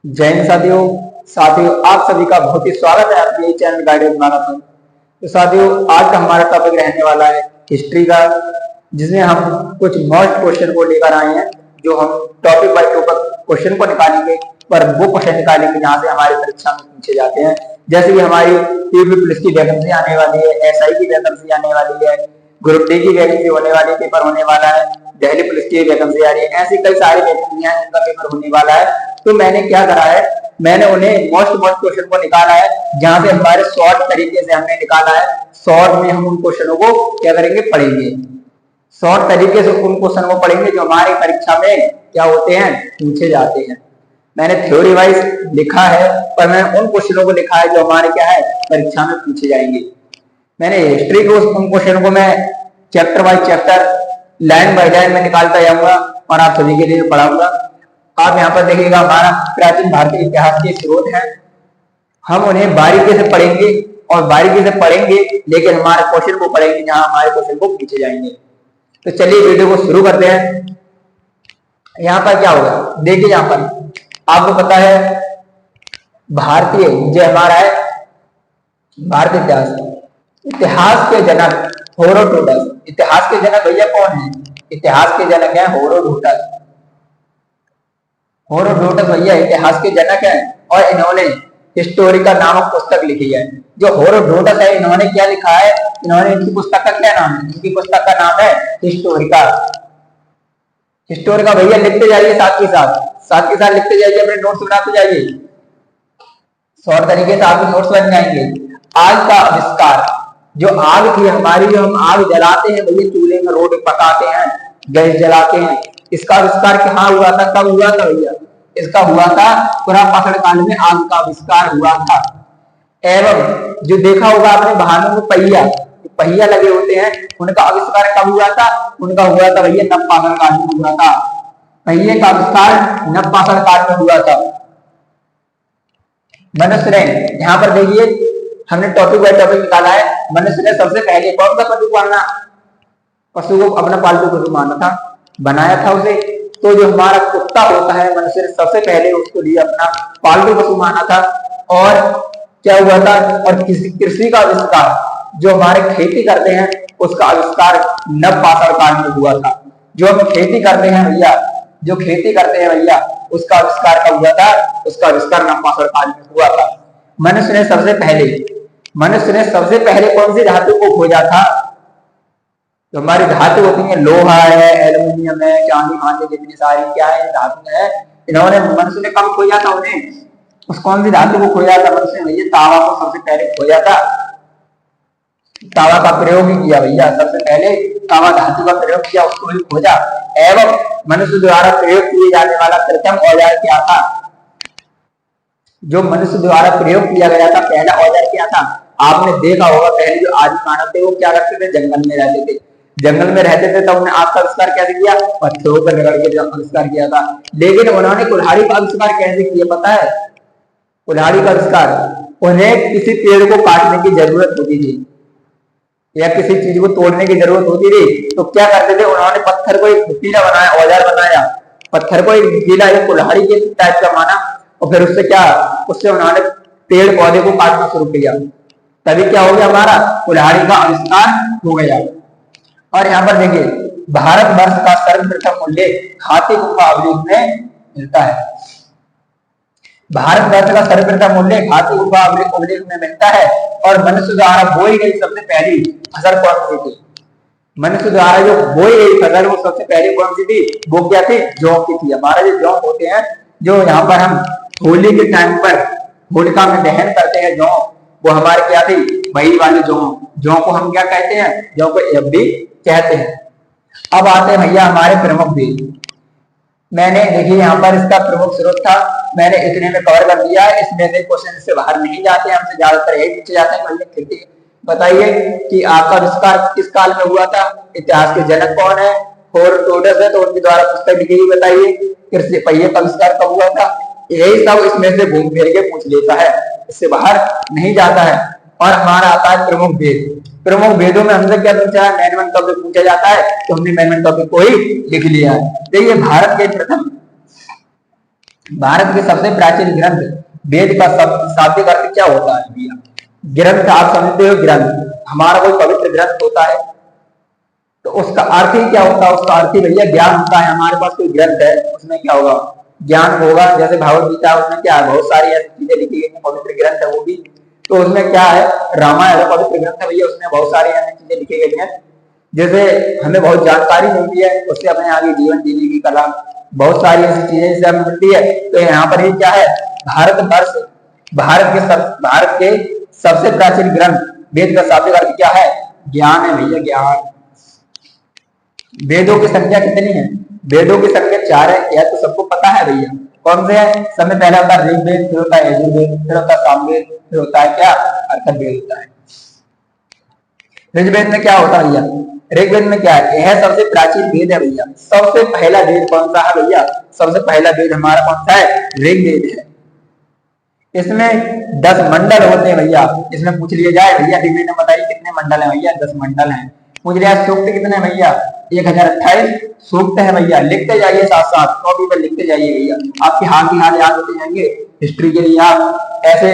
जय हिंद साथियों। आप सभी का बहुत ही स्वागत है आपके चैनल गाइडेड मैराथन। तो साथियों, आज का हमारा टॉपिक रहने वाला है हिस्ट्री का, जिसमें हम कुछ मोस्ट क्वेश्चन को लेकर आए हैं, जो हम टॉपिक बाय टॉपिक क्वेश्चन को निकालेंगे, पर वो क्वेश्चन निकालेंगे जहाँ से हमारी परीक्षा में पूछे जाते हैं। जैसे कि हमारी यूपी पुलिस की वैकेंसी आने वाली है, एसआई की वैकेंसी आने वाली है, ग्रुप डी की वैकेंसी होने वाली, पेपर होने वाला है, दिल्ली पुलिस की वैकेंसी आ रही है, ऐसी कई सारी वैकेंसियां जिनका पेपर होने वाला है। तो मैंने क्या करा है, मैंने उन्हें मोस्ट क्वेश्चन को निकाला है, जहां से हमारे शॉर्ट तरीके से हमने निकाला है। शॉर्ट में हम उन क्वेश्चनों को क्या करेंगे, पढ़ेंगे। शॉर्ट तरीके से उन क्वेश्चन को पढ़ेंगे जो हमारी परीक्षा में क्या होते हैं, पूछे जाते हैं। मैंने थ्योरी वाइज लिखा है, पर मैंने उन क्वेश्चनों को लिखा है जो हमारे क्या है, परीक्षा में पूछे जाएंगे। मैंने हिस्ट्री के उन क्वेश्चन को मैं chapter by chapter, line by line में निकालता जाऊंगा और आप सभी के लिए पढ़ाऊंगा। आप यहाँ पर देखिएगा, हमारा प्राचीन भारतीय इतिहास के स्रोत हैं, हम उन्हें बारीकी से पढ़ेंगे और बारीकी से पढ़ेंगे, लेकिन हमारे क्वेश्चन को पढ़ेंगे जहां हमारे क्वेश्चन को पूछे जाएंगे। तो चलिए वीडियो को शुरू करते हैं। यहाँ पर क्या होगा, देखिए यहाँ पर आपको पता है भारतीय जो हमारा है भारतीय इतिहास के जनक हेरोडोटस। इतिहास के जनक भैया कौन है? इतिहास के जनक है हेरोडोटस। हेरोडोटस भैया इतिहास के जनक है और इन्होंने हिस्टोरिका नामक पुस्तक लिखी है। जो हेरोडोटस है, इन्होंने क्या लिखा है, इन्होंने इनकी पुस्तक का क्या नाम है? इनकी पुस्तक का नाम है हिस्टोरिका। हिस्टोरिका भैया लिखते जाइए, साथ के साथ लिखते जाइए, अपने नोट्स बनाते जाइए। शॉर्ट तरीके से आपके नोट्स बन जाएंगे। आग का आविष्कार, जो आग थी हमारी, जो हम आग जलाते हैं भैया, चूल्हे में रोटी पकाते हैं, गैस जलाते हैं, इसका आविष्कार कहाँ हुआ था, कब हुआ था भैया? इसका हुआ था पुरापाषाण काल में, आग का आविष्कार हुआ था। एवं जो देखा होगा आपने वाहनों में पहिया लगे होते हैं, उनका आविष्कार कब हुआ था? उनका हुआ था भैया नवपाषाण काल में हुआ था। पहिए का आविष्कार नवपाषाण काल में हुआ था। मनुष्य ने, यहाँ पर देखिए हमने टॉपिक बाय टॉपिक निकाला है। मनुष्य ने सबसे पहले कौन सा पशु को अपना पालतू पशु माना था, बनाया था उसे? तो जो हमारा कुत्ता होता है, मनुष्य ने सबसे पहले उसको लिए अपना पालतू पशु माना था। और क्या हुआ था, और कृषि का आविष्कार, जो हमारे खेती करते हैं उसका आविष्कार नवपाषाण काल में हुआ था। जो हम खेती करते हैं भैया, जो खेती करते हैं भैया, उसका आविष्कार कब हुआ था? उसका आविष्कार नवपाषाण काल में हुआ था। मनुष्य ने सबसे पहले कौन सी धातु को खोजा था? जो हमारी धातु होती है, लोहा है, एल्यूमिनियम है, चांदी भांति जितनी सारी क्या है धातु है, इन्होंने मनुष्य ने कब खोजा था उन्हें? उस कौन सी धातु को खोजा था मनुष्य ने भैया? तावा को सबसे पहले खोजा था। तावा का प्रयोग ही किया भैया, सबसे पहले तावा धातु का प्रयोग किया, उसको ही खोजा। एवं मनुष्य द्वारा प्रयोग किए जाने वाला प्रथम औजार क्या था? जो मनुष्य द्वारा प्रयोग किया गया था पहला औजार क्या था? आपने देखा होगा, पहले जो आदि मानव थे वो क्या करते थे, जंगल में रहते थे। जंगल में रहते थे तब उन्हें आग का आविष्कार कैसे किया? पत्थरों पर रगड़ के आविष्कार किया था। लेकिन उन्होंने कुल्हाड़ी का आविष्कार कैसे किया पता है? कुल्हाड़ी का आविष्कार, उन्हें किसी पेड़ को काटने की जरूरत होती थी या किसी चीज को तोड़ने की जरूरत होती थी, तो क्या करते थे, उन्होंने पत्थर को एक नुकीला बनाया, औजार बनाया, पत्थर को एक नुकीला, एक कुल्हाड़ी के टाइप का माना, और फिर उससे उन्होंने पेड़ पौधे को काटना शुरू किया। तभी क्या हो गया, हमारा कुल्हाड़ी का आविष्कार हो गया। और यहाँ पर देखिए, भारतवर्ष का सर्वप्रथम मूल्य हाथी गुफा अभिलेख में मिलता है। भारतवर्ष का सर्वप्रथम मूल्य हाथी गुफा अभिलेख में मिलता है। और मनुष्य द्वारा बोई गई सबसे पहली फसल कौन सी थी? मनुष्य द्वारा जो बोई गई फसल वो सबसे पहले कौन सी थी? वो क्या थी? जौ की थी। हमारा जो जौ होते हैं, जो यहाँ पर हम होली के टाइम पर होलिका में दहन करते हैं जौ, वो हमारे क्या थी? वही वाली जौ को हम क्या कहते हैं? जौ को एफडी कहते हैं। अब आते हैं भैया हमारे प्रमुख वेद। मैंने देखिए यहाँ पर इसका प्रमुख स्रोत था, मैंने इतने में कवर कर दिया है। इसमें से क्वेश्चन से बाहर नहीं जाते, हमसे ज्यादातर यही पूछे जाते हैं। भैया बताइए कि आग का आविष्कार किस काल में हुआ था? इतिहास के जनक कौन है? हेरोडोटस है, तो उनके द्वारा पुस्तक लिखी हुई बताइए। कृषि पहिए का आविष्कार कब हुआ था? यही सब इसमें से घूम फिर के पूछ लेता है, इससे बाहर नहीं जाता है। और हमारा आता है प्रमुख वेद। प्रमुख वेदों में हमसे क्या पूछा है? मैन टॉपिक पूछा जाता है, तो हमने मैन टॉपिक को ही लिख लिया है। देखिए भारत के प्रथम भारत के सबसे प्राचीन ग्रंथ वेद का शाब्दिक अर्थ क्या होता है भैया? ग्रंथ आप समझते हो, ग्रंथ हमारा कोई पवित्र ग्रंथ होता है तो उसका अर्थ ही क्या होता है? उसका अर्थ ही भैया ज्ञान होता है। हमारे पास कोई ग्रंथ है उसमें क्या होगा? ज्ञान होगा। जैसे भागवत गीता, उसमें क्या है? बहुत सारी ऐसी चीजें लिखी गई, पवित्र ग्रंथ है वो भी। तो उसमें क्या है? रामायण पवित्र ग्रंथ है भैया, उसमें बहुत सारी ऐसी चीजें लिखी गई हैं जैसे हमें बहुत जानकारी मिलती है, उससे अपने आगे जीवन जीने की कला, बहुत सारी ऐसी चीजें जिससे हमें मिलती है। तो यहाँ पर ये क्या है? भारतवर्ष, भारत के सबसे प्राचीन ग्रंथ वेद का शाब्दिक अर्थ क्या है? ज्ञान है भैया, ज्ञान। वेदों की संख्या कितनी है? वेदों की संख्या 4 है, यह तो सबको पता है भैया। कौन से है? सबसे पहला होता है ऋग्वेद, फिर होता है यजुर्वेद, फिर होता है सामवेद, फिर होता है क्या? अथर्ववेद होता है। ऋग्वेद में क्या होता है भैया? ऋग्वेद में क्या है? यह सबसे प्राचीन वेद है भैया। सबसे पहला वेद कौन सा है भैया? सबसे पहला वेद हमारा कौन सा है? ऋग्वेद है। इसमें 10 मंडल होते हैं भैया। इसमें पूछ लिया जाए भैया ऋग्वेद में बताइए कितने मंडल हैं भैया? 10 मंडल हैं। पूछ लिया सूक्त कितने भैया? 1028 सूक्त है भैया। लिखते जाइए, साथ साथ कॉपी पर लिखते जाइए भैया, आपके हाथ ही हाथ याद होते जाएंगे। हिस्ट्री के लिए आप ऐसे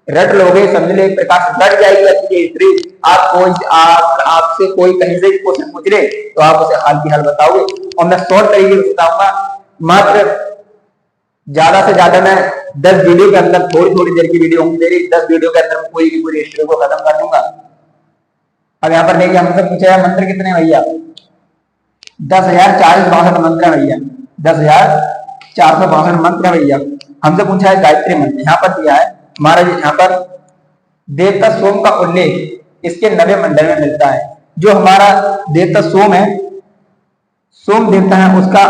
रट लोगे, समझ ले, प्रकाश रट जाएगी आपकी हिस्ट्री। आपसे कोई कहीं से भी क्वेश्चन पूछ ले तो आप उसे हाल की हाल बताओगे। और मैं शॉर्ट तरीके से बताऊंगा, मात्र ज्यादा से ज्यादा मैं 10 वीडियो के अंदर, थोड़ी थोड़ी देर की वीडियो होंगी मेरी, 10 वीडियो के अंदर पूरी की पूरी हिस्ट्री को खत्म कर दूंगा। अब यहाँ पर देखिए हमसे पूछा है मंत्र कितने भैया? 10,462 मंत्र है भैया। 10,462 मंत्र है भैया। हमसे पूछा है गायत्री मंत्र, यहाँ पर दिया है हमारा, यहाँ पर देवता सोम का उल्लेख इसके 90 मंडल में मिलता है। जो हमारा देवता सोम है, सोम देवता है, उसका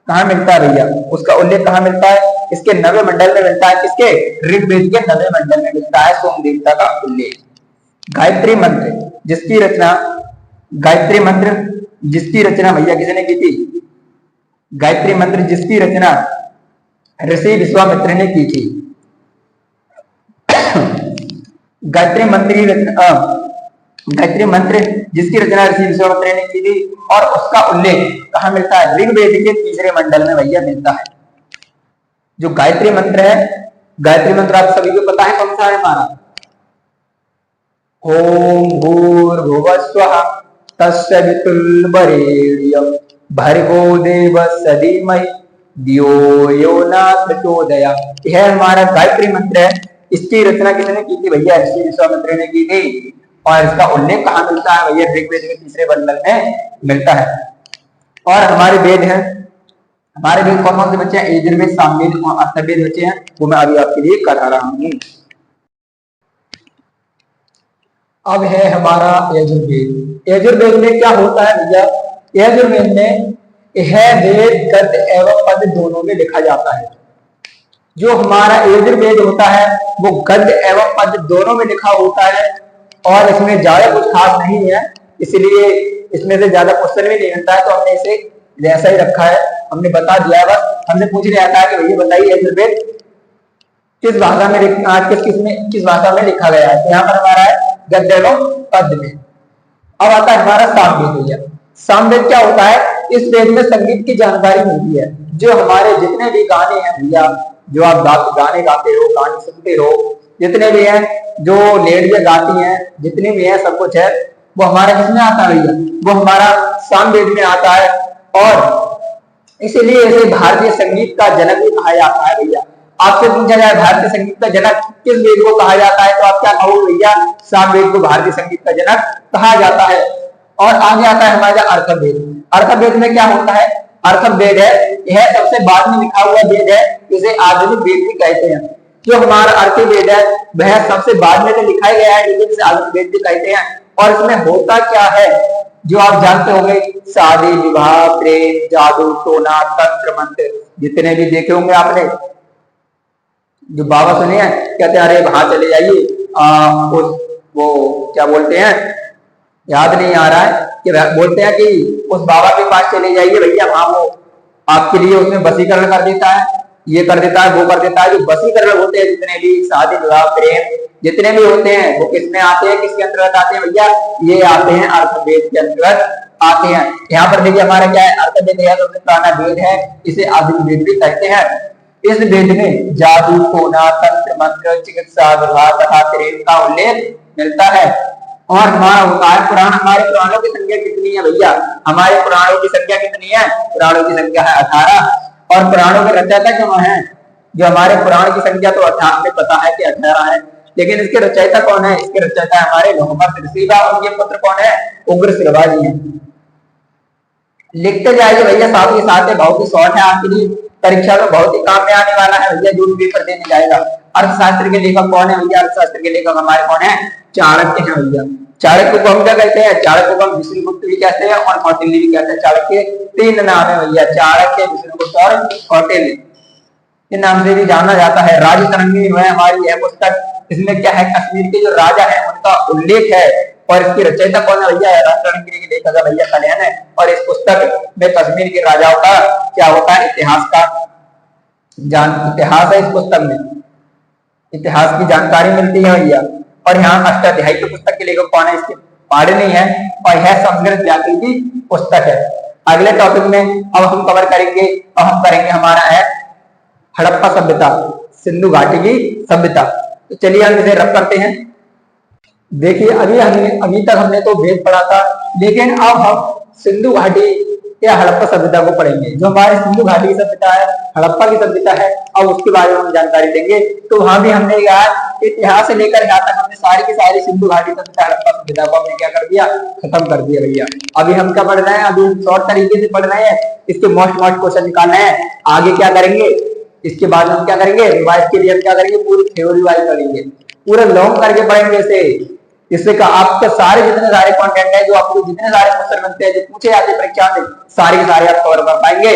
कहाँ मिलता है भैया? उसका उल्लेख कहाँ मिलता है? इसके 90 मंडल में मिलता है। किसके? ऋग्वेद के 90 मंडल में मिलता है सोम देवता का उल्लेख। गायत्री मंत्र जिसकी रचना, गायत्री मंत्र जिसकी रचना भैया किसने की थी? गायत्री मंत्र जिसकी रचना ऋषि विश्वामित्र ने की थी। गायत्री मंत्र की रचना, गायत्री मंत्र जिसकी रचना ऋषि विश्वामित्र ने की थी और उसका उल्लेख कहाँ मिलता है? ऋग्वेद के 3रे मंडल में भैया मिलता है। जो गायत्री मंत्र है, गायत्री मंत्र आप सभी को पता है कौन सा है हमारा? ओम भूर्भुवस्वः तस्य वितुर्वरेण्यं भर्गो देवस्य धीमहि धियो यो न प्रचोदयात्। यह हमारा गायत्री मंत्र है। इसकी रचना किसने की थी भैया? ऋषि विश्वामित्र ने की थी। और इसका उल्लेख कहाँ मिलता है भैया? ऋग्वेद के 3रे मंडल में मिलता है। और हमारे वेद हैं, हमारे वेद कौन कौन से बच्चे हैं? यजुर्वेद, सामवेद और अथर्ववेद बच्चे हैं, वो मैं अभी आपके लिए करा रहा हूँ। अब है हमारा यजुर्वेद। यजुर्वेद में क्या होता है भैया? यजुर्वेद में यह वेद गद्य एवं पद दोनों में लिखा जाता है। जो हमारा यजुर्वेद होता है वो गद्य एवं पद दोनों में लिखा होता है और इसमें ज्यादा कुछ खास नहीं है, इसलिए इसमें से ज्यादा क्वेश्चन भी नहीं बनता है, तो हमने इसे जैसा ही रखा है, हमने बता दिया है। बस हमने पूछ लिया था कि भैया बताइए यजुर्वेद किस भाषा में किस भाषा में लिखा गया है? यहाँ पर हमारा है गद्य एवं पद में। अब आता है हमारा सामवेद भैया। सामवेद क्या होता है? इस वेद में संगीत की जानकारी मिलती है। जो हमारे जितने भी गाने हैं भैया, जो आप गाने गाते हो, गाने सुनते हो, जितने भी हैं, जो लेडियां गाती हैं, जितने भी हैं, सब कुछ है, वो हमारा किसमें आता है भैया? वो हमारा सामवेद में आता है। और इसीलिए इसे भारतीय संगीत का जनक भी कहा जाता है भैया। आपसे पूछा जाए भारतीय संगीत का जनक किस वेद को कहा जाता है, तो आप क्या कहोगे भैया? सामवेद को भारतीय संगीत का जनक कहा जाता है। और आगे आता है हमारा अथर्ववेद। अथर्ववेद में क्या होता है? अथर्ववेद है, यह सबसे बाद में लिखा हुआ वेद है, इसे आधुनिक वेद भी कहते हैं। जो हमारा अथर्ववेद है वह सबसे बाद में तो लिखा गया है, लेकिन इसे आधुनिक वेद भी कहते हैं। और इसमें होता क्या है जो आप जानते होंगे? शादी, विवाह, प्रेम, जादू, टोना, तंत्र, मंत्र, जितने भी देखे होंगे आपने। जो बाबा सुने हैं कहते हैं अरे वहां चले जाइए, वो क्या बोलते हैं, याद नहीं आ रहा है, कि बोलते हैं कि उस बाबा के पास चले जाइए भैया, वहां वो आपके लिए उसमें वशीकरण कर देता है, ये कर देता है, वो कर देता है। जो वशीकरण होते हैं जितने भी, शादी, विवाह, प्रेम, जितने भी होते हैं, वो किसमें आते हैं? किसके अंतर्गत आते हैं भैया? ये आते हैं अथर्ववेद के अंतर्गत आते हैं। यहाँ पर देखिए हमारा क्या है? अथर्ववेद सबसे पुराना वेद है, इसे आधुनिक वेद भी कहते हैं। इस वेद में जादू, टोना, तंत्र, मंत्र, चिकित्सा, विभाग तथा त्रिवेद का उल्लेख मिलता है। और हमारा अवतार पुराण, हमारे पुराणों की संख्या कितनी है भैया? हमारे पुराणों की संख्या कितनी है? पुराणों की संख्या है 18। और पुराणों के रचयिता कौन है? जो हमारे पुराण की संख्या तो 18, हमें पता है कि 18 है, लेकिन इसके रचयिता कौन है? इसके रचयिता हमारे लोहमत ऋषि और उनके पुत्र कौन है? उग्र शिवाजी हैं। लिखते जाइए भैया, साथ ही साथ बहुत ही शॉर्ट है, आपकी परीक्षा में बहुत ही काम में आने वाला है भैया, जो भी पेपर देने जाएगा। अर्थशास्त्र के लेखक कौन है भैया? अर्थशास्त्र के लेखक हमारे कौन है? चाणक्य है भैया। चाणक्य को हम क्या कहते हैं? चाणक्य को हम विष्णुगुप्त भी कहते हैं और कौटिल्य भी कहते हैं। चाणक्य 3 नाम है भैया, चाणक्य, विष्णुगुप्त और कौटिल्य, के नाम से भी जाना जाता है। राजतरंगिणी है हमारी यह पुस्तक, इसमें क्या है? कश्मीर के जो राजा है उनका उल्लेख है। और इसकी रचयिता कौन है भैया? राजतरंगिणी के लेखक है भैया कल्याण है। और इस पुस्तक में कश्मीर के राजाओं का क्या होता है? इतिहास का इतिहास है इस पुस्तक में, इतिहास की जानकारी मिलती है भैया। और यहाँ अष्टाध्यायी की पुस्तक के लेखक कौन है? इसके पाणिनि है और यह संस्कृत व्याकरण की पुस्तक है। अगले टॉपिक में अब हम कवर करेंगे, अब हम करेंगे हमारा है हड़प्पा सभ्यता, सिंधु घाटी की सभ्यता। तो चलिए हम इसे रब करते हैं। देखिए अभी तक हमने तो वेद पढ़ा था, लेकिन अब हम सिंधु घाटी या हड़प्पा सभ्यता को पढ़ेंगे। जो हमारी सिंधु घाटी की सभ्यता है, हड़प्पा की सभ्यता है, अब उसके बारे में हम जानकारी देंगे। तो वहां भी हमने यार इतिहास से लेकर यहाँ तक हमने सारी की सारी सिंधु घाटी सभ्यता, हड़प्पा सभ्यता को हमने क्या कर दिया? खत्म कर दिया भैया। अभी हम क्या पढ़ रहे हैं? अभी हम शॉर्ट तरीके से पढ़ रहे हैं, इसके मोस्ट क्वेश्चन निकालने हैं। आगे क्या करेंगे? इसके बाद हम क्या करेंगे? रिवाइज के लिए हम क्या करेंगे? पूरी थ्योरी वाइज करेंगे, पूरा लॉन्ग करके पढ़ेंगे इसे। इससे का आपके सारे जितने सारे कंटेंट है, जो आपको जितने सारे क्वेश्चन बनते हैं, जो पूछे जाते हैं परीक्षा में, सारे के सारे आप कवर कर पाएंगे।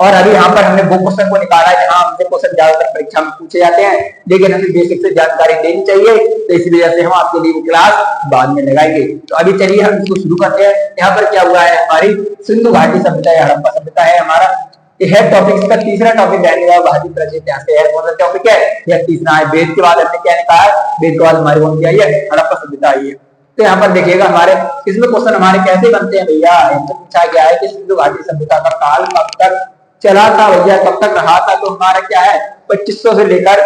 और अभी यहाँ पर हमने वो क्वेश्चन को निकाला है जहाँ हमसे क्वेश्चन ज्यादातर परीक्षा में पूछे जाते हैं, लेकिन हमें बेसिक से जानकारी देनी चाहिए, तो इसी वजह से हम आपके लिए वो क्लास बाद में लगाएंगे। तो अभी चलिए हम इसको शुरू करते हैं। यहाँ पर क्या हुआ है? हमारी सिंधु घाटी सभ्यता या हड़प्पा सभ्यता है हमारा यह टॉपिक, इसका तीसरा टॉपिक रहने वाला भारतीय प्राचीन इतिहास से है। कौन सा टॉपिक है? यह तीसरा है। वेद के बाद हमने क्या कहा? वेद के बाद हमारी कौन सी आई है? हड़प्पा सभ्यता आई है। तो यहाँ पर देखिएगा हमारे इसमें क्वेश्चन हमारे कैसे बनते हैं भैया। इनसे पूछा गया है कि सिंधु घाटी सभ्यता का काल कब तक चला था भैया, कब तक रहा था? तो हमारा क्या है? 2500 से लेकर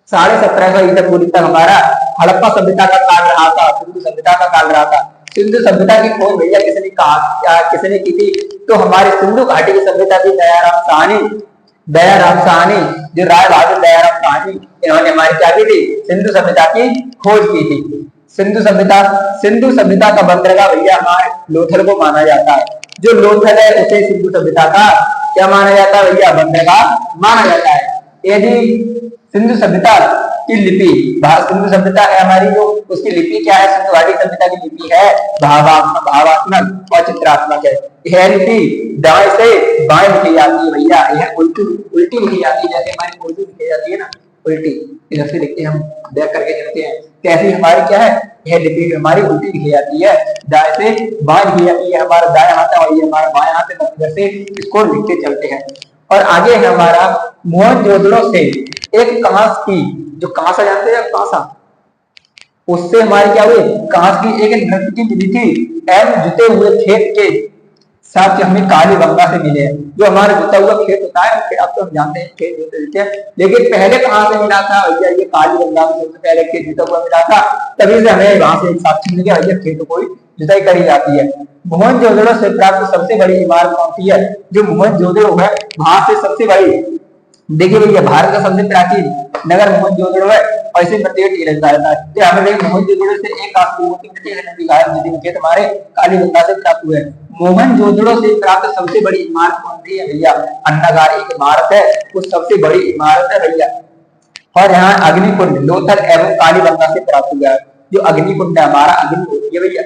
1750 ईसा पूर्व तक हमारा हड़प्पा सभ्यता का काल रहा था, सिंधु सभ्यता का काल रहा था। सिंधु सभ्यता की खोज भैया किसने कहा, क्या किसने की थी? तो हमारे सिंधु घाटी की सभ्यता थी दयाराम साहनी, जो राय बहादुर दयाराम साहनी, इन्होंने हमारी क्या की थी? सिंधु सभ्यता की खोज की थी। सिंधु सभ्यता का बंदरगाह भैया हमारे लोथल को माना जाता है। जो लोथल है उसे सिंधु सभ्यता का क्या माना जाता है भैया? बंदरगाह माना जाता है। यदि सिंधु सभ्यता की लिपि, सिंधु सभ्यता है हमारी, जो उसकी लिपि क्या है? सिंधु घाटी सभ्यता की लिपि है भावात्मक और चित्रात्मक है। यह लिपि दाएं से बाएं लिखी जाती है भैया, यह उल्टी लिखी जाती है, जैसे हमारी उर्दू लिखी जाती है ना, उल्टी इधर से लिखते हैं, हम बैक करके चलते हैं, कैसी हमारी क्या है? यह लिपि हमारी उल्टी लिखी जाती है, दाएं से बाएं लिखी जाती है। हमारा दाएं हाथ है और ये हमारा बाएं हाथ है, इधर से इसको लिखते चलते हैं। और आगे है हमारा मोहनजोदड़ो से एक कांस की, जो कांसा जानते हैं, कांसा, उससे हमारी क्या हुई? कांस की एक नृत्य की विधि थी। एम जुते हुए खेत के साथ हमें काली गंगा से मिले। जो हमारा जुता हुआ खेत होता है, अब तो हम जानते हैं खेत जोते हैं, लेकिन पहले कहाँ से मिला था भैया? ये काली गंगा में सबसे पहले खेत जुता हुआ मिला था, तभी से हमें वहां से एक साक्ष्य मिल गया भैया खेत को जुताई करी जाती है। मोहनजोदड़ो से प्राप्त सबसे बड़ी इमारत कौन सी है? जो मोहनजोदड़ो है वहां से सबसे बड़ी, देखिए भैया भारत का सबसे प्राचीन नगर मोहनजोदड़ो है, और इसे प्रत्येक रहता है। हमें मोहनजोदड़ो से एक हमारे काली गंगा से प्राप्त हुए। मोहनजोदड़ो से प्राप्त सबसे बड़ी इमारत कौन सी है भैया? अन्नगार एक इमारत है, वो सबसे बड़ी इमारत है भैया। और यहाँ अग्निकुंड लोथल एवं काली गंगा से प्राप्त हुआ है। जो अग्निकुंड है हमारा, अग्नि होती है भैया,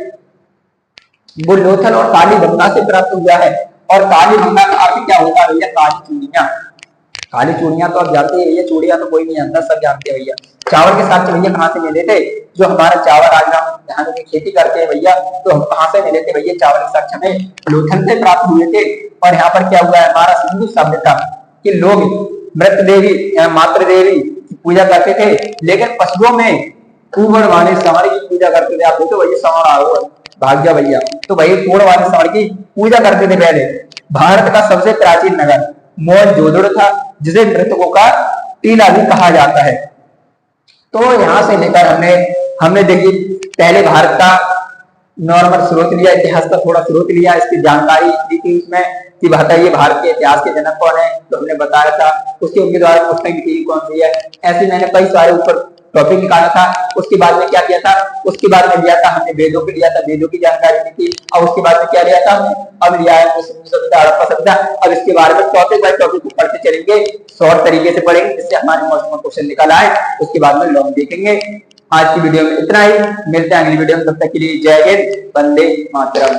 वो लोथल और काली गंगा से प्राप्त हुआ है। और काली गंगा का अर्थ क्या होता है भैया? काली चूड़ियां। काली चूड़ियां तो आप जानते हैं भैया, चूड़ियां तो कोई नहीं जानता, सब जानते हैं भैया। चावल के साथ भैया कहाँ से मिले थे? जो हमारा चावल आज हम धान की खेती करते हैं भैया, तो हम कहाँ से मिले थे भैया? चावल के साथ हमें लोथल से प्राप्त हुए थे। और यहाँ पर क्या हुआ है? हमारा सिंधु सभ्यता के लोग मृत देवी या मातृ देवी की पूजा करते थे, लेकिन पशुओं में कुंवर वाले सांड की पूजा करते थे। आप देखो भैया सांड आ गया, भाग गया भैया, तो भाई कुंवर वाले सांड की पूजा करते थे पहले। भारत का सबसे प्राचीन नगर मोहनजोदड़ो था, जिसे मृतकों का टीला भी कहा जाता है। तो यहां से लेकर हमने हमने देखी पहले भारत का नॉर्मल स्रोत लिया, इतिहास का थोड़ा स्रोत लिया, इसकी जानकारी दी थी उसमें कि बताइए भारत के इतिहास के जनक कौन है, तो हमने बताया था। उसके उम्मीदवार पुस्तक लिखी कौन सी है, ऐसे मैंने कई सारे ऊपर टॉपिक निकाला था। उसके बाद में क्या किया था, उसके बाद में लिया था हमने वेदों को लिया था, वेदों की जानकारी दी थी। और उसके बाद में क्या लिया था हमने, अब लिया है सभ्यता, हड़प्पा सभ्यता। अब इसके बारे में टॉपिक बाय टॉपिक को पढ़ते चलेंगे, शॉर्ट तरीके से पढ़ेंगे जिससे हमारे मौजूद क्वेश्चन निकल आए। उसके बाद में लॉन्ग देखेंगे। आज की वीडियो में इतना ही, मिलते हैं अगली वीडियो में, तब तक के लिए जय हिंद, वंदे मातरम।